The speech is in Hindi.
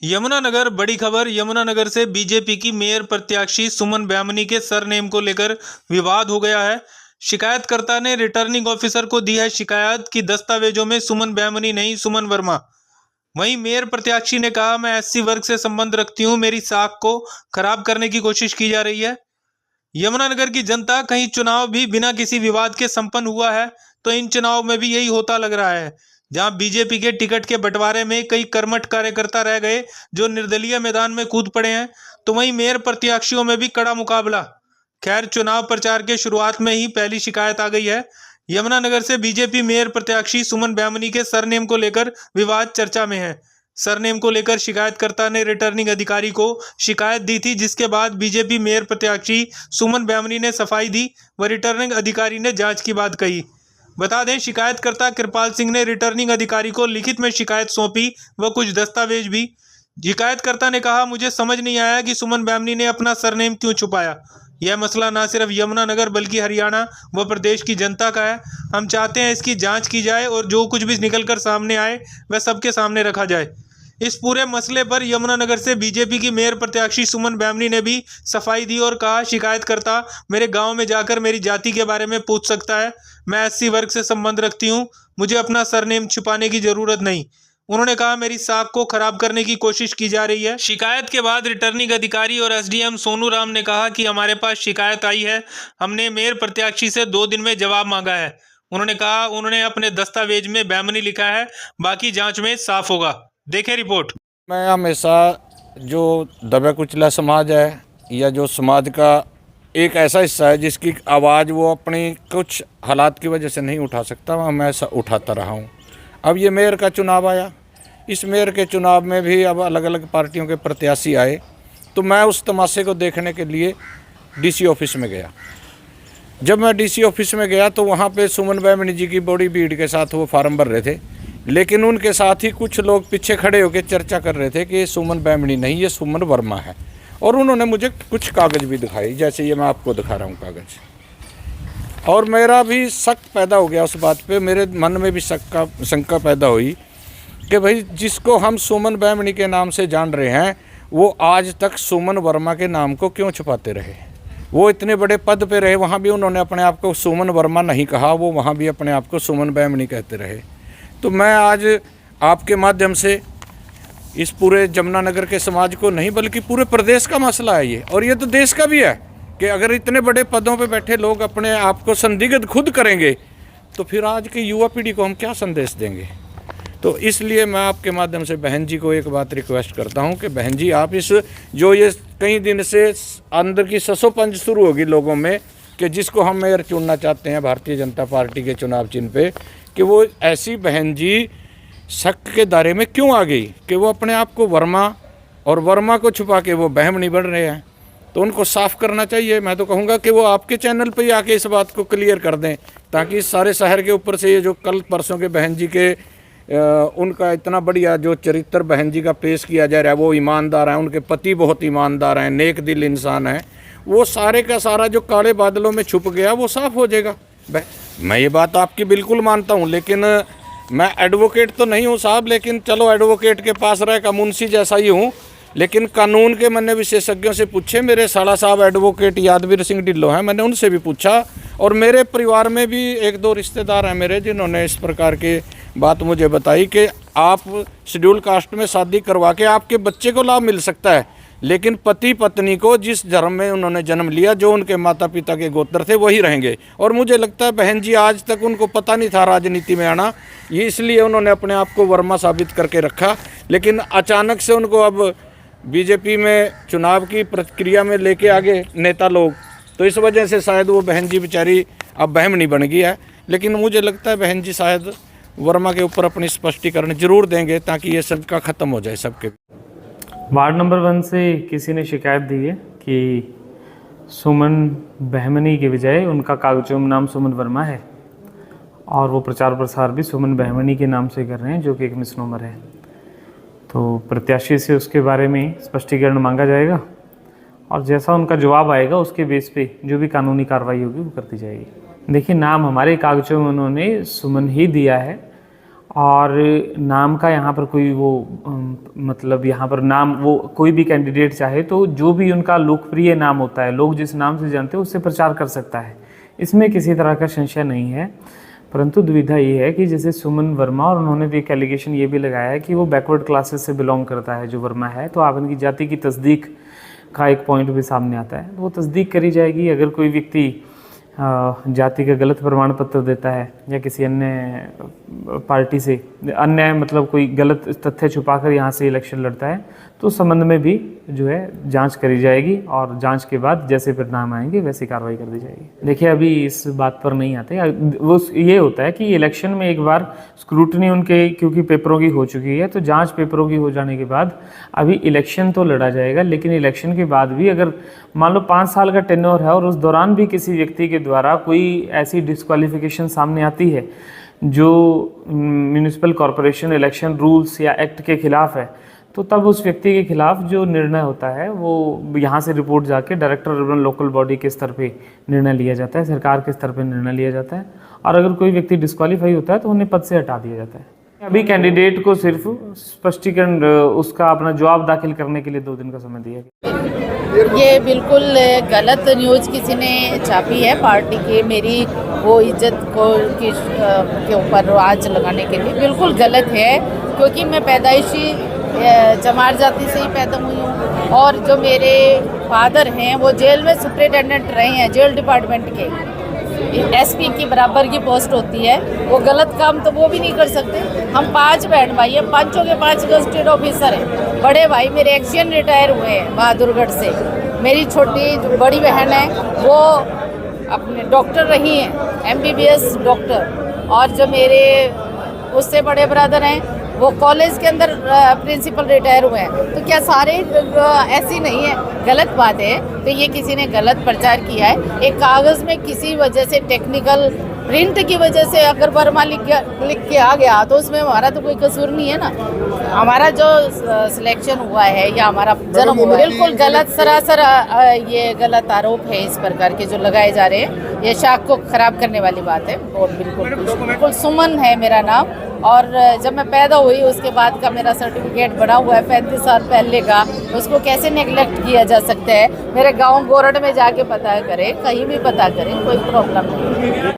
यमुनानगर बड़ी खबर। यमुनानगर से बीजेपी की मेयर प्रत्याशी सुमन बैमनी के सरनेम को लेकर विवाद हो गया है। शिकायतकर्ता ने रिटर्निंग ऑफिसर को दी है शिकायत कि दस्तावेजों में सुमन बैमनी नहीं सुमन वर्मा। वहीं मेयर प्रत्याशी ने कहा, मैं एससी वर्ग से संबंध रखती हूं, मेरी साख को खराब करने की कोशिश की जा रही है। यमुनानगर की जनता, कहीं चुनाव भी बिना किसी विवाद के संपन्न हुआ है तो इन चुनाव में भी यही होता लग रहा है। जहां बीजेपी के टिकट के बंटवारे में कई कर्मठ कार्यकर्ता रह गए जो निर्दलीय मैदान में कूद पड़े हैं, तो वहीं मेयर प्रत्याशियों में भी कड़ा मुकाबला। खैर, चुनाव प्रचार के शुरुआत में ही पहली शिकायत आ गई है। यमुनानगर से बीजेपी मेयर प्रत्याशी सुमन बैमनी के सरनेम को लेकर विवाद चर्चा में है। सरनेम को लेकर शिकायतकर्ता ने रिटर्निंग अधिकारी को शिकायत दी थी, जिसके बाद बीजेपी मेयर प्रत्याशी सुमन बैमनी ने सफाई दी व रिटर्निंग अधिकारी ने जांच की बात कही। बता दें, शिकायतकर्ता कृपाल सिंह ने रिटर्निंग अधिकारी को लिखित में शिकायत सौंपी व कुछ दस्तावेज भी। शिकायतकर्ता ने कहा, मुझे समझ नहीं आया कि सुमन बैमनी ने अपना सरनेम क्यों छुपाया। यह मसला न सिर्फ यमुनानगर बल्कि हरियाणा व प्रदेश की जनता का है। हम चाहते हैं इसकी जांच की जाए और जो कुछ भी निकलकर सामने आए वह सबके सामने रखा जाए। इस पूरे मसले पर यमुनानगर से बीजेपी की मेयर प्रत्याशी सुमन बैमनी ने भी सफाई दी और कहा, शिकायतकर्ता मेरे गांव में जाकर मेरी जाति के बारे में पूछ सकता है। मैं एससी वर्ग से संबंध रखती हूं, मुझे अपना सरनेम छुपाने की जरूरत नहीं। उन्होंने कहा, मेरी साख को खराब करने की कोशिश की जा रही है। शिकायत के बाद रिटर्निंग अधिकारी और एसडीएम सोनू राम ने कहा कि हमारे पास शिकायत आई है, हमने मेयर प्रत्याशी से 2 दिन में जवाब मांगा है। उन्होंने कहा, उन्होंने अपने दस्तावेज में बैमनी लिखा है, बाकी जांच में साफ होगा। देखें रिपोर्ट। मैं हमेशा जो दबे कुचला समाज है या जो समाज का एक ऐसा हिस्सा है जिसकी आवाज़ वो अपनी कुछ हालात की वजह से नहीं उठा सकता, मैं हमेशा उठाता रहा हूँ। अब ये मेयर का चुनाव आया, इस मेयर के चुनाव में भी अब अलग अलग पार्टियों के प्रत्याशी आए, तो मैं उस तमाशे को देखने के लिए डीसी ऑफिस में गया। जब मैं डीसी ऑफिस में गया तो वहाँ पे सुमन बैमनी जी की बड़ी भीड़ के साथ वो फार्म भर रहे थे, लेकिन उनके साथ ही कुछ लोग पीछे खड़े होकर चर्चा कर रहे थे कि ये सुमन बैमनी नहीं, ये सुमन वर्मा है। और उन्होंने मुझे कुछ कागज़ भी दिखाए, जैसे ये मैं आपको दिखा रहा हूँ कागज़। और मेरा भी शक पैदा हो गया उस बात पे, मेरे मन में भी शंका पैदा हुई कि भाई जिसको हम सुमन बैमनी के नाम से जान रहे हैं वो आज तक सुमन वर्मा के नाम को क्यों छुपाते रहे। वो इतने बड़े पद पे रहे, वहाँ भी उन्होंने अपने आप को सुमन वर्मा नहीं कहा, वो वहाँ भी अपने आप को सुमन बैमनी कहते रहे। तो मैं आज आपके माध्यम से इस पूरे यमुनानगर के समाज को नहीं बल्कि पूरे प्रदेश का मसला है ये, और ये तो देश का भी है कि अगर इतने बड़े पदों पे बैठे लोग अपने आप को संदिग्ध खुद करेंगे तो फिर आज की युवा पीढ़ी को हम क्या संदेश देंगे। तो इसलिए मैं आपके माध्यम से बहन जी को एक बात रिक्वेस्ट करता हूं कि बहन जी, आप इस जो ये कई दिन से अंदर की ससोपंज शुरू होगी लोगों में कि जिसको हम मेयर चुनना चाहते हैं भारतीय जनता पार्टी के चुनाव चिन्ह पे, कि वो ऐसी बहन जी शक के दायरे में क्यों आ गई कि वो अपने आप को वर्मा और वर्मा को छुपा के वो बैमनी बढ़ रहे हैं। तो उनको साफ़ करना चाहिए। मैं तो कहूँगा कि वो आपके चैनल पे ही आके इस बात को क्लियर कर दें, ताकि सारे शहर के ऊपर से ये जो कल परसों के बहन जी के उनका इतना बढ़िया जो चरित्र बहन जी का पेश किया जा रहा है, वो ईमानदार हैं, उनके पति बहुत ईमानदार हैं, नेक दिल इंसान हैं, वो सारे का सारा जो काले बादलों में छुप गया वो साफ़ हो जाएगा। मैं ये बात आपकी बिल्कुल मानता हूँ, लेकिन मैं एडवोकेट तो नहीं हूँ साहब, लेकिन चलो एडवोकेट के पास रह का मुंशी जैसा ही हूँ, लेकिन कानून के मैंने विशेषज्ञों से पूछे। मेरे साला साहब एडवोकेट यादवीर सिंह ढिल्लो हैं, मैंने उनसे भी पूछा, और मेरे परिवार में भी 1-2 रिश्तेदार हैं मेरे जिन्होंने इस प्रकार की बात मुझे बताई कि आप शेड्यूल कास्ट में शादी करवा के आपके बच्चे को लाभ मिल सकता है, लेकिन पति पत्नी को जिस धर्म में उन्होंने जन्म लिया, जो उनके माता पिता के गोत्र थे, वही रहेंगे। और मुझे लगता है बहन जी आज तक उनको पता नहीं था राजनीति में आना, ये इसलिए उन्होंने अपने आप को वर्मा साबित करके रखा। लेकिन अचानक से उनको अब बीजेपी में चुनाव की प्रक्रिया में लेके आगे नेता लोग, तो इस वजह से शायद वो बहन जी बेचारी अब बैमनी बन गई है। लेकिन मुझे लगता है बहन जी शायद वर्मा के ऊपर अपनी स्पष्टीकरण जरूर देंगे, ताकि ये सबका ख़त्म हो जाए सबके। वार्ड नंबर 1 से किसी ने शिकायत दी है कि सुमन बैमनी के बजाय उनका कागजों में नाम सुमन वर्मा है, और वो प्रचार प्रसार भी सुमन बैमनी के नाम से कर रहे हैं, जो कि एक मिसनोमर है। तो प्रत्याशी से उसके बारे में स्पष्टीकरण मांगा जाएगा, और जैसा उनका जवाब आएगा उसके बेस पे जो भी कानूनी कार्रवाई होगी वो कर दी जाएगी। देखिए, नाम हमारे कागजों में उन्होंने सुमन ही दिया है, और नाम का यहाँ पर कोई वो मतलब यहाँ पर नाम वो कोई भी कैंडिडेट चाहे तो जो भी उनका लोकप्रिय नाम होता है, लोग जिस नाम से जानते हैं उससे प्रचार कर सकता है, इसमें किसी तरह का संशय नहीं है। परंतु दुविधा ये है कि जैसे सुमन वर्मा, और उन्होंने भी एक एलिगेशन ये भी लगाया है कि वो बैकवर्ड क्लासेस से बिलोंग करता है जो वर्मा है, तो आप इनकी जाति की तस्दीक का एक पॉइंट भी सामने आता है, तो वो तस्दीक करी जाएगी। अगर कोई व्यक्ति जाति का गलत प्रमाण पत्र देता है या किसी अन्य पार्टी से अन्य मतलब कोई गलत तथ्य छुपाकर यहाँ से इलेक्शन लड़ता है, तो उस संबंध में भी जो है जांच करी जाएगी और जांच के बाद जैसे परिणाम आएंगे वैसी कार्रवाई कर दी जाएगी। देखिए अभी इस बात पर नहीं आते, वो ये होता है कि इलेक्शन में एक बार स्क्रूटनी उनके क्योंकि पेपरों की हो चुकी है, तो जांच पेपरों की हो जाने के बाद अभी इलेक्शन तो लड़ा जाएगा, लेकिन इलेक्शन के बाद भी अगर मान लो 5 साल का टेन्योर है और उस दौरान भी किसी व्यक्ति के द्वारा कोई ऐसी डिस्क्वालिफिकेशन सामने आती है जो म्यूनिसिपल कॉरपोरेशन इलेक्शन रूल्स या एक्ट के खिलाफ है, तो तब उस व्यक्ति के खिलाफ जो निर्णय होता है वो यहाँ से रिपोर्ट जाके डायरेक्टर अर्बन लोकल बॉडी के स्तर पे निर्णय लिया जाता है, सरकार के स्तर पे निर्णय लिया जाता है, और अगर कोई व्यक्ति डिस्क्वालीफाई होता है तो उन्हें पद से हटा दिया जाता है। अभी कैंडिडेट को सिर्फ स्पष्टीकरण उसका अपना जवाब दाखिल करने के लिए 2 दिन का समय दिया गया। ये बिल्कुल गलत न्यूज़ किसी ने छापी है पार्टी के मेरी वो इज्जत को के ऊपर आंच लगाने के लिए, बिल्कुल गलत है, क्योंकि मैं पैदाइशी चमार जाति से ही पैदा हुई हूँ और जो मेरे फादर हैं वो जेल में सुपरिटेंडेंट रहे हैं, जेल डिपार्टमेंट के एसपी की बराबर की पोस्ट होती है, वो गलत काम तो वो भी नहीं कर सकते। हम 5 बहन भाई हैं, 5 के 5 गजटेड ऑफिसर हैं। बड़े भाई मेरे एक्शन रिटायर हुए हैं बहादुरगढ़ से, मेरी छोटी जो बड़ी बहन है वो अपने डॉक्टर रही हैं, MBBS डॉक्टर, और जो मेरे उससे बड़े ब्रदर हैं वो कॉलेज के अंदर प्रिंसिपल रिटायर हुए हैं। तो क्या सारे ऐसी नहीं है? गलत बात है। तो ये किसी ने गलत प्रचार किया है। एक कागज़ में किसी वजह से टेक्निकल प्रिंट की वजह से अगर वर्मा लिख के आ गया तो उसमें हमारा तो कोई कसूर नहीं है ना। हमारा जो सिलेक्शन हुआ है या हमारा जन्म हुआ है, बिल्कुल गलत सरासर ये गलत आरोप है इस प्रकार के जो लगाए जा रहे हैं। ये शाख को ख़राब करने वाली बात है। और बिल्कुल सुमन है मेरा नाम, और जब मैं पैदा हुई उसके बाद का मेरा सर्टिफिकेट बना हुआ है 35 साल पहले का, उसको कैसे नेगलेक्ट किया जा सकता है? मेरे गांव गोरड में जाके पता करें, कहीं भी पता करें, कोई प्रॉब्लम नहीं है।